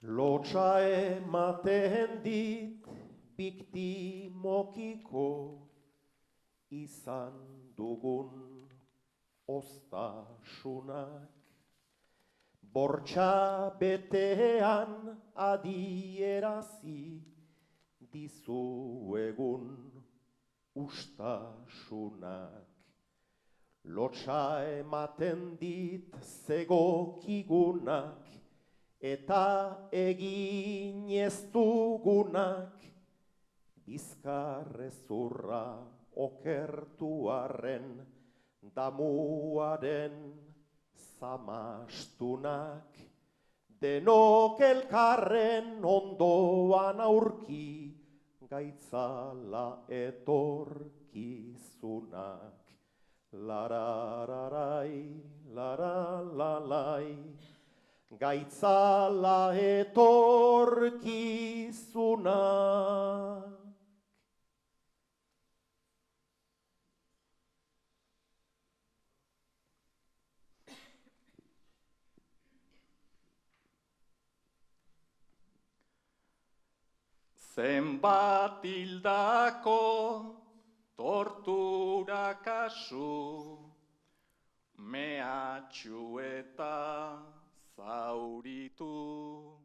Lotsa ematen dit biktimokiko izan dugun oztasunak. Bortxa betean adierazi dizuegun ustasunak. Lotsa ematen dit zegokigunak eta egin ez dugunak, bizkarrezurra okertuaren damuaren zamastunak, denok elkarren ondoan aurki gaitzala etorkizunak. Larararai, laralalai, gaitzala etorkizunak. Zenbat hildako tortura kasu, mehatxu eta zauritu.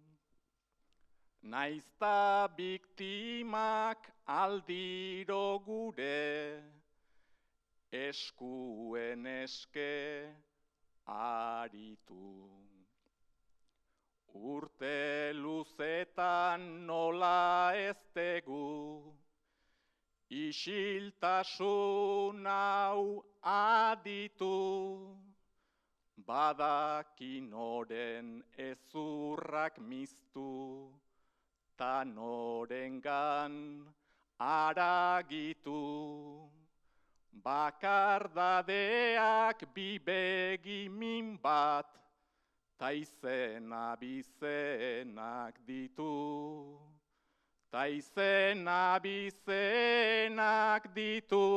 Naizta biktimak aldiro gure, eskuen eske aritu. Urte luzetan nola ez tegu, isiltasun hau aditu, badakin oren ezurrak miztu, ta norengan aragitu. Bakardadeak bibegi min bat, ta izena bizenak ditu. Ta izena bizenak ditu.